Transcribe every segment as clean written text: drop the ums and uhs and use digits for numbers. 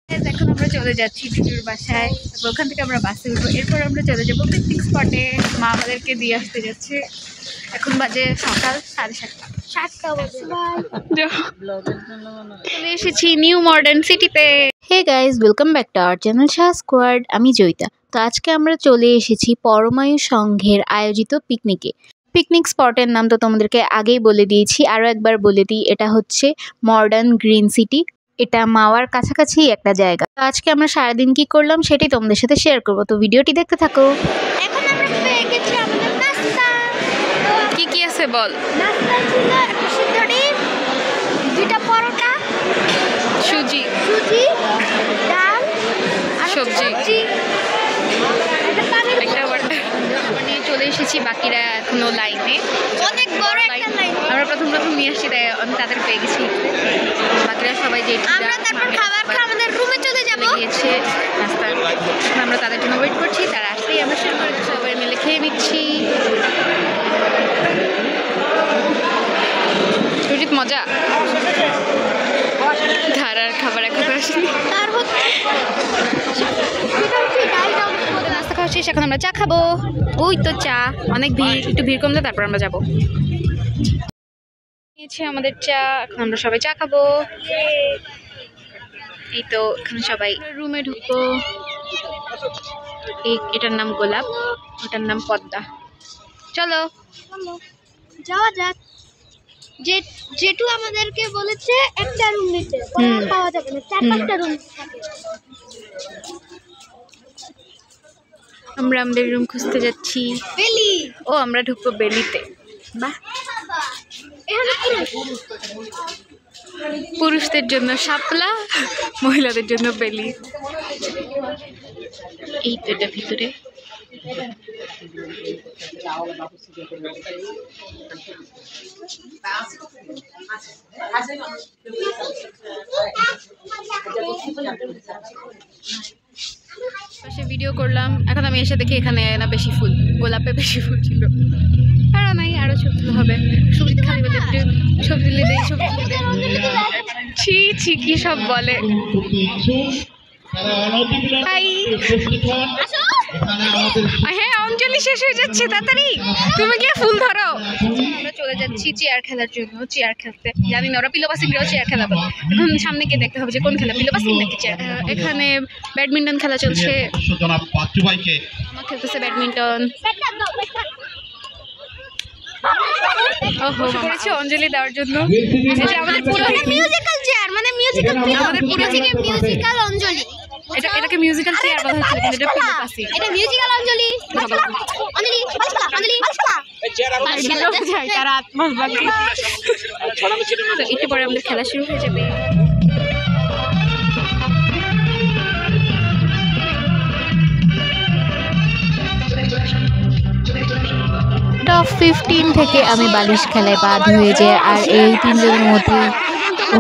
এখন আমরা চলে যাচ্ছি দিদির বাসায়। ওখান থেকে আমরা বাসে উঠবো, এরপর আমরা চলে যাবো পিকনিক স্পটে। মা আমাদেরকে দিয়ে আসতে যাচ্ছে। এখন বাজে সকাল 7:30। চলে এসেছি নিউ মডার্ন সিটিতে। Hey guys, welcome back to our channel Shah squad. আমি জয়িতা। তো আজকে আমরা চলে এসেছি পরমায়ু সংঘের আয়োজিত পিকনিকে। পিকনিক স্পটের নাম তো তোমাদেরকে আগেই বলে দিয়েছি, আরও একবার বলে দিই, এটা হচ্ছে মডার্ন গ্রিন সিটি। এটা মাওয়ার কাছাকাছি একটা জায়গা। তো আজকে আমরা সারাদিন কি করলাম সেটাই তোমাদের সাথে শেয়ার করবো, তো ভিডিওটি দেখতে থাকো। এখন আমরা পেয়ে গেছি আমাদের নাস্তা। কি কি আছে বল? নাস্তা ছিল একটা সিদ্ধ ডিম, 2টা পরোটা, সুজি, ডাল, আর সবজি, একটা পানির একটা নিয়ে চলে এসেছি। বাকিরা এখনো লাইনে, অনেক বড় একটা লাইন। আমরা প্রথম নিয়ে আসছি, তাই আমি তাদের পেয়ে গেছি। বাকিরা সবাই যে আমরা তারপর খাবার খেয়ে আমাদের রুমে চলে যাব। গিয়েছে নাস্তা, আমরা তাদের জন্য ওয়েট করছি। তারা আসলেই আমরা শুরু করে সবাই মিলে খেয়ে নিচ্ছি। সুজিত মজা, ধারার খাবার এখন আসেনি। নাস্তা খাওয়া শেষ, এখন আমরা চা খাবো। ওই তো চা, অনেক ভিড়, একটু ভিড় কমলে তারপর আমরা যাবো। নিয়েছি আমাদের চা, এখন আমরা সবাই চা খাবো। এই তো এখানে সবাই রুমে ঢুকবো। এটার নাম গোলাপ, ওটার নাম পদ্মা। চলো যাওয়া যাক। যেটু আমাদেরকে বলেছে একটা রুম নিতে, পাওয়া যাবে না, 4-5টা রুম থাকে। আমরা আমাদের রুম খুঁজতে যাচ্ছি। বেলি, ও আমরা ঢুকবো বেলিতে। বাহ, পুরুষদের জন্য শাপলা, মহিলাদের জন্য বেলি। এই তো এটা ভিতরে। পাশে ভিডিও করলাম, এখন আমি এসে দেখি এখানে না বেশি ফুল, গোলাপে বেশি ফুল ছিল। আরো নাই, আরো ছবি তুলে হবে। সুবিধ খালি বলে একটু ছবি তুলে দেয়, ছবি তুলে দেয়। ছি ছি কি সব বলে। হ্যাঁ, অঞ্জলি শেষ হয়ে যাচ্ছে, তাড়াতাড়ি তুমি গিয়ে ফুল ধরো। আমরা চলে যাচ্ছি চেয়ার খেলার জন্য, চেয়ার খেলতে। জানি না ওরা পিলো পাসিংরাও চেয়ার খেলাবো। এখন সামনে গিয়ে দেখতে হবে যে কোন খেলা, পিলো পাসিং নাকি চেয়ার। এখানে ব্যাডমিন্টন খেলা চলছে, আমার খেলতেছে ব্যাডমিন্টন। ওহো, করেছে অঞ্জলি দেওয়ার জন্য। আমাদের পুরো মিউজিক্যাল চেয়ার, মানে মিউজিক্যাল, আমাদের পুরো মিউজিক্যাল অঞ্জলি। এটাকে মিউজিক্যাল চেয়ার বলা হচ্ছে, কিন্তু এটা পিলো পাসিং। এটা মিউজিক্যাল অঞ্জলি। অঞ্জলি তারা আত্মহত্যা। একটু পরে আমাদের খেলা শুরু হয়ে যাবে। টপ 15 থেকে আমি বালিশ খেলায় বাদ হয়ে যাই, আর এই 3 জনের মধ্যে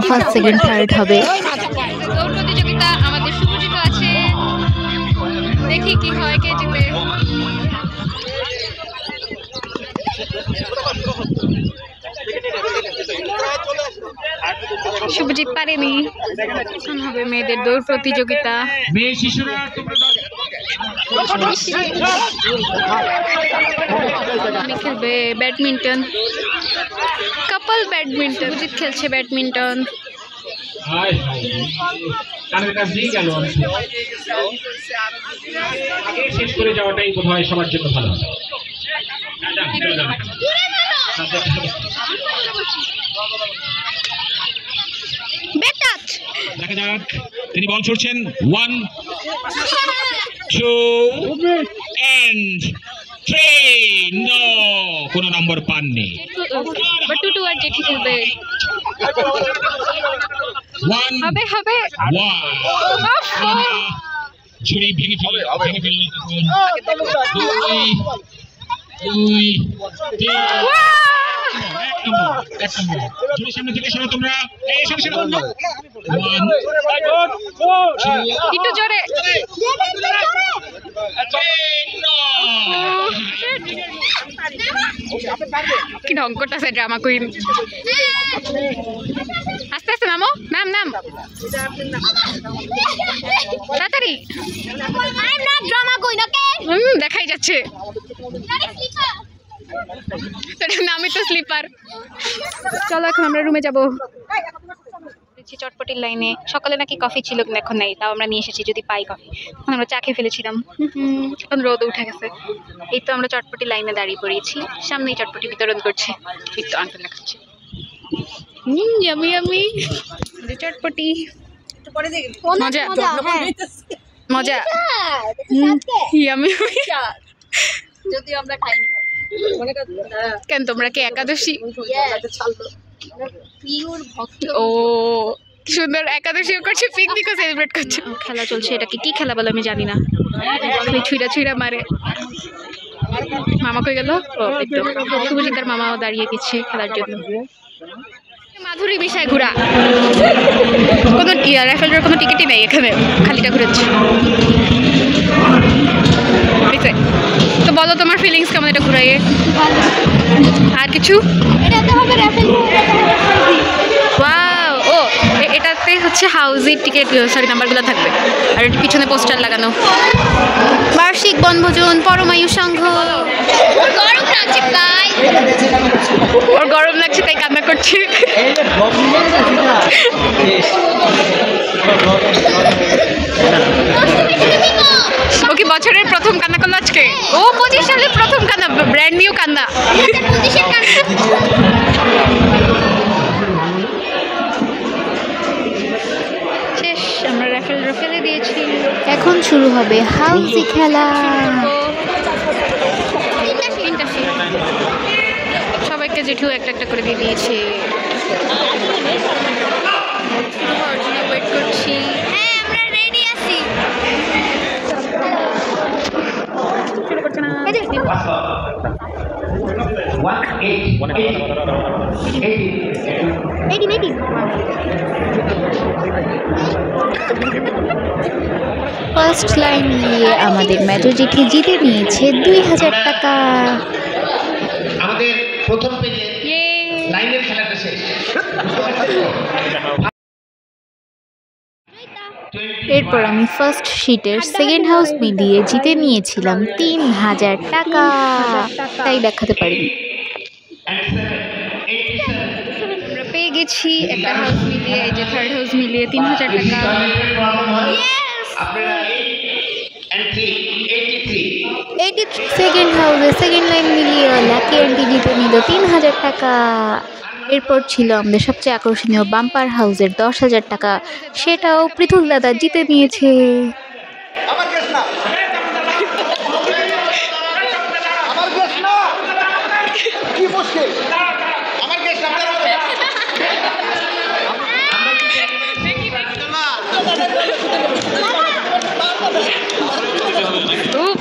ফার্স্ট সেকেন্ড থার্ড হবে। দৌড় প্রতিযোগিতা, আমাদের সুপরিচিত আছে, দেখি কি হয়, কে জিতে। শুভজিৎ পারেনি। এখন হবে মেয়েদের দৌড় প্রতিযোগিতা। মেয়ে শিশুরা খেলবে ব্যাডমিন্টন, কাপল ব্যাডমিন্টন। সুজিত খেলছে ব্যাডমিন্টন। শেষ করে যাওয়াটাই বোধ হয় সবার জন্য ভালো। দেখা যাক, তিনি বল ছুড়ছেন। 1 2 and 3। নো, কোনো নম্বর পাননি। টুটু আর জেঠি খেলবে। 1 হবে হবে। ঝুড়ি ভেঙে ফেললে 2 3। সামনে থেকে সরো তোমরা, একটু জোরে। কি ঢং করতেছে ড্রামা কুইন। আস্তে আস্তে নামো, নাম। তাড়াতাড়ি দেখাই যাচ্ছে আমি তো স্লিপার। চলো এখন আমরা রুমে যাবো। চটপটির লাইনে সকালে নাকি কফি ছিল কিন্তু এখন নেই, তাও আমরা নিয়ে এসেছি যদি পাই কফি। এখন আমরা চা খেয়ে ফেলেছিলাম, এখন রোদ উঠে গেছে। এই তো আমরা চটপটি লাইনে দাঁড়িয়ে পড়েছি, সামনেই চটপটি বিতরণ করছে। এই তো আঙ্কেল দেখাচ্ছে ইয়ামি ইয়ামি চটপটি। মজা মজা ইয়ামি যদি আমরা খাই কেন তোমরা কি একাদশী? পিওর ভক্ত। ও কি সুন্দর, একাদশীও করছে, পিকনিকও সেলিব্রেট করছে। খেলা চলছে, এটা কি খেলা বলে আমি জানি না। ছুঁড়া ছুঁড়া মারে। মামা কই গেল? ও শুভজিতার মামাও দাঁড়িয়ে গেছে খেলার জন্য। মাধুরী বিষয় ঘোরা, কোনো রাইফেলের কোনো টিকিটই নেই এখানে, খালিটা ঘুরেছে। তো বলো তোমার ফিলিংস কেমন এটা ঘুরাইয়ে? আর কিছু ওয়াও, ও এটাতে হচ্ছে হাউজির টিকিট, সরি নাম্বারগুলো থাকবে। আর পিছনে পোস্টার লাগানো। বার্ষিক বনভোজন পরমায়ু সংঘ। গরম লাগছে তাই, ওর গরম লাগছে তাই কান্না করছে। ও কি বছরের প্রথম কান্না করলো আজকে? ও 25 সালের প্রথম কান্না, ব্র্যান্ড নিউ কান্না। শেষ, আমরা রাফেলে দিয়েছি। এখন শুরু হবে হাউজি খেলা। সবাইকে জেঠু একটা একটা করে দিয়ে দিয়েছে। ওয়েট করছি। হ্যাঁ আমরা রেডি আছি। ফার্স্ট লাইন নিয়ে আমাদের মেজো জেঠি জিতে নিয়েছে 2000 টাকা। আমাদের প্রথম পেজে লাইনের খেলাটা শেষ। এরপর আমি ফার্স্ট শিটের সেকেন্ড হাউস মিলিয়ে জিতে নিয়েছিলাম 3000 টাকা, তাই দেখাতে পারিনি। আমরা পেয়ে গেছি একটা হাউস মিলিয়ে, এই যে থার্ড হাউস মিলিয়ে 3000 টাকা। সেকেন্ড হাউসে সেকেন্ড লাইন মিলিয়ে লাকি আন্টি জিতে নিল 3000 টাকা। এরপর ছিল আমাদের সবচেয়ে আকর্ষণীয় বাম্পার হাউসের 10,000 টাকা, সেটাও পৃথুল দাদা জিতে নিয়েছে।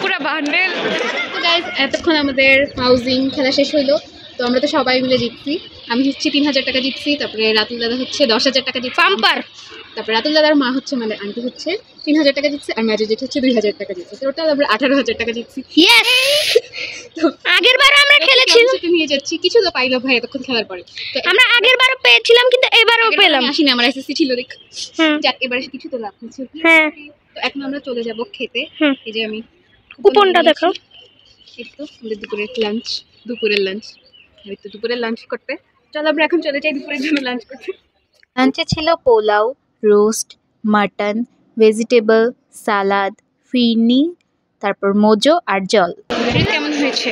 পুরো বান্ডেল। গাইস এতক্ষণ আমাদের হাউজিং খেলা শেষ হইলো, তো আমরা তো সবাই মিলে জিতছি। আমি হচ্ছে 3000 টাকা জিতছি, তারপরে রাতুল দাদা হচ্ছে 10,000 টাকা জিতছি পাম্পার, তারপরে রাতুল দাদার মা হচ্ছে মানে আন্টি হচ্ছে 3000 টাকা জিতছে, আর ম্যাজো জেঠি হচ্ছে 2000 টাকা জিতছে। টোটাল আমরা 18,000 টাকা জিতছি। ইয়েস, আগের বার আমরা খেলেছিলাম, নিয়ে যাচ্ছি। কিছু তো পাইলো ভাই এতক্ষণ খেলার পরে। তো আমরা আগের বারও পেয়েছিলাম কিন্তু এবারও পেলাম। আসিনি, আমার এসএসসি ছিল দেখ। যাক এবারে কিছু তো লাভ হচ্ছে। হ্যাঁ, তো এখন আমরা চলে যাব খেতে। এই যে আমি কুপনটা দেখাও। এই তো আমাদের দুপুরের লাঞ্চ। এই তো দুপুরের লাঞ্চ করতে চলো আমরা এখন চলে যাই দুপুরের জন্য লাঞ্চ করতে। লাঞ্চে ছিল পোলাও, রোস্ট, মাটন, ভেজিটেবল, সালাদ, ফিরনি, তারপর মোজো আর জল। কেমন হয়েছে?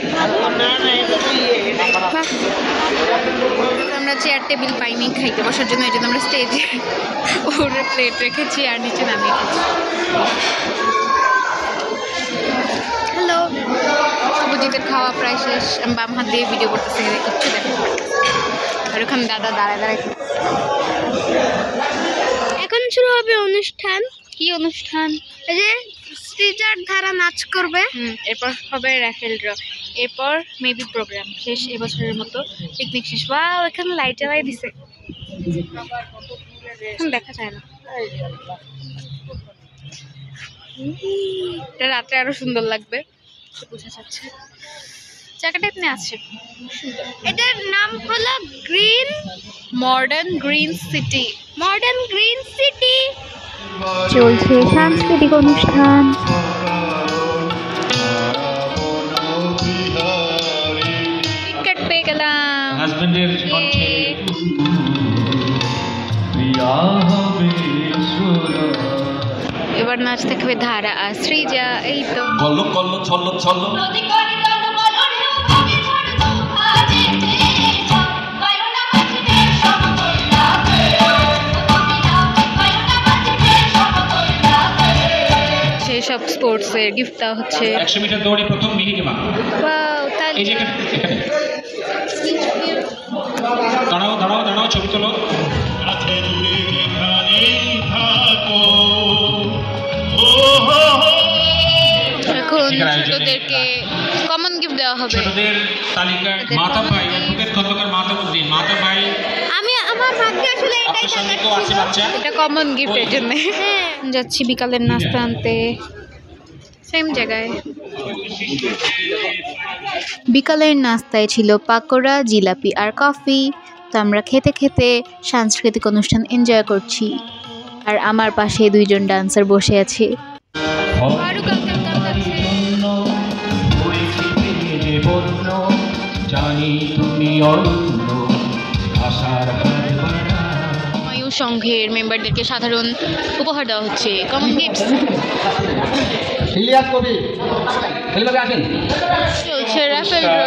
আমরা চেয়ার টেবিল পাইনি খাইতে বসার জন্য, এই জন্য আমরা স্টেজে ওরে প্লেট রেখেছি আর নিচে নামিয়ে রেখেছি। হ্যালো, শুভজিতের খাওয়া প্রায় শেষ। আমি বাম হাত দিয়ে ভিডিও করতেছি, কিচ্ছু দেখা আর ওখানে দাদা দাঁড়ায়। এখন শুরু হবে অনুষ্ঠান। কি অনুষ্ঠান? এই যে স্ট্রিটার ধারা নাচ করবে। এরপর হবে রাফেল ড্র, এরপর মেবি প্রোগ্রাম শেষ এবছরের মতো। পিকনিক শেষ। ওয়াও, এখানে লাইট জ্বালাই দিছে, এখন দেখা যায় না। এটা রাত্রে আরো সুন্দর লাগবে, বোঝা যাচ্ছে। জায়গাটা এমনি আছে এটার নাম হলো গ্রিন গ্রিন সিটি। সিটি। চলছে সাংস্কৃতিক অনুষ্ঠান। টিকিট পেয়ে গেলাম। হাজবেন্ডের কণ্ঠে এবার নাচ থাকবে ধারা আর সৃজা। এই তো কল্ল কল্ল ছল্ল ছল্ল সেসব স্পোর্টসের গিফট দেওয়া হচ্ছে। 100 মিটার দৌড়ে প্রথম মিহিরিমা। ওয়াও, তাই এই যে এখানে দাঁড়াও দাঁড়াও দাঁড়াও, ছবি তোলো। এখন ছোটদেরকে কমন গিফট দেওয়া হবে। ছোটদের তালিকায় মাতা ভাই অ্যাডভোকেট খন্দকার মাতাবুদ্দিন। মাতা ভাই, আমার ভাগ্যে আসলে এটাই আপনার সঙ্গে কেউ আছে বাচ্চা? এটা কমন গিফটের জন্য। যাচ্ছি বিকালের নাস্তা আনতে সেম জায়গায়। বিকালের নাস্তায় ছিল পাকোড়া, জিলাপি আর কফি। তো আমরা খেতে খেতে সাংস্কৃতিক অনুষ্ঠান এনজয় করছি। আর আমার পাশে দুইজন ডান্সার বসে আছে। ময়ূর সংঘের মেম্বারদেরকে সাধারণ উপহার দেওয়া হচ্ছে, কমন গিফটস। ইলিয়াস কবি খেলবে আসেন। চলছে রাফেল ড্র।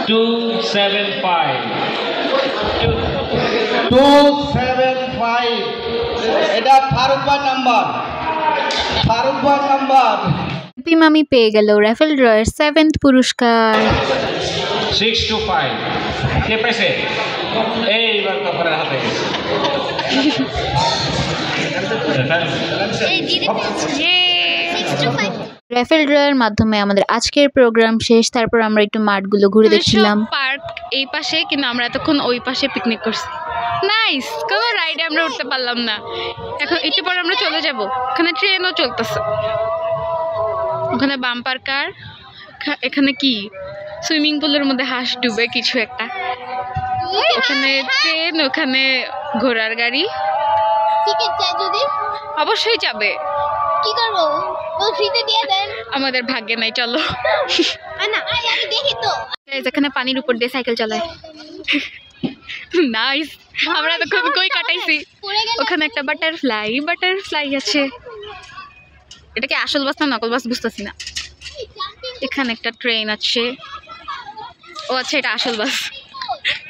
275 এটা ফারুক ভাই নাম্বার। মামি পেয়ে গেল রাফেল ড্রয়ের 7th পুরস্কার। 625 কে পেয়েছে? এইবার তারপরে হাতে গেছে। এই জিরে পেয়েছে 625। রাফেল ড্রয়ের মাধ্যমে আমাদের আজকের প্রোগ্রাম শেষ। তারপর আমরা একটু মাঠগুলো ঘুরে দেখছিলাম। পার্ক এই পাশে, কিন্তু আমরা এতক্ষণ ওই পাশে পিকনিক করছি। নাইস, কোনো রাইডে আমরা উঠতে পারলাম না। এখন একটু পর আমরা চলে যাব। ওখানে ট্রেনও চলতেছে, ওখানে বাম্পার কার, এখানে কি সুইমিং পুলের মধ্যে হাঁস ডুবে কিছু একটা, ওখানে ট্রেন, ওখানে ঘোড়ার গাড়ি। টিকিট চাই যদি? অবশ্যই যাবে। কি করব? ও ফ্রিতে দিয়ে দেন। আমাদের ভাগ্যে নাই, চলো। না আমি দেখি তো। এখানে পানির উপর দিয়ে সাইকেল চালায়। নাইস, আমরা তখন কই কাটাইছি। ওখানে একটা বাটারফ্লাই আছে। এটা কি আসল বাস না নকল বাস বুঝতেছি না। এখানে একটা ট্রেন আছে। ও আচ্ছা, এটা আসল বাস,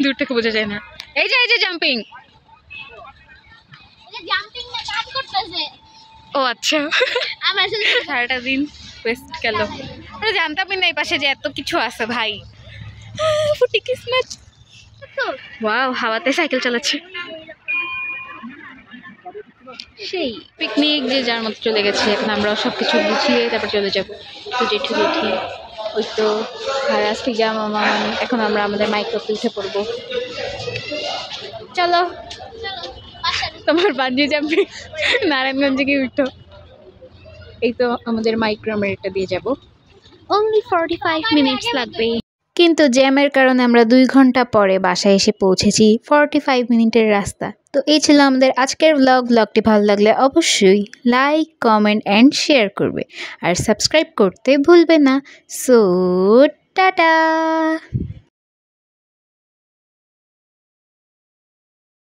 দূর থেকে বোঝা যায় না। এই যে জাম্পিং। জাম্পিং না কাজ করতেছে। ও আচ্ছা, আমার শুধু সারাটা দিন ওয়েস্ট গেল। আমরা জানতামই না এই পাশে যে এত কিছু আছে ভাই। ফুটি কিসমত। ওয়াও, হাওয়াতে সাইকেল চালাচ্ছে। সেই পিকনিক যে যার মতো চলে গেছে। এখন আমরা সব কিছু গুছিয়ে তারপর চলে যাবো। তো জেঠু জেঠি, ওই তো ভাড়া ফিজা মামা। এখন আমরা আমাদের মাইক্রোতে উঠে পড়বো। চলো, তোমার বাঞ্জি যাবে নারায়ণগঞ্জে গিয়ে উঠো। এই তো আমাদের মাইক্রো, আমরা এটা দিয়ে যাবো। অনলি 45 মিনিটস লাগবে। কিন্তু জ্যামের কারণে আমরা 2 ঘন্টা পরে বাসায় এসে পৌঁছেছি। 45 মিনিটের রাস্তা। তো এই ছিল আমাদের আজকের ব্লগটি ভালো লাগলে অবশ্যই লাইক, কমেন্ট অ্যান্ড শেয়ার করবে। আর সাবস্ক্রাইব করতে ভুলবে না। So tata.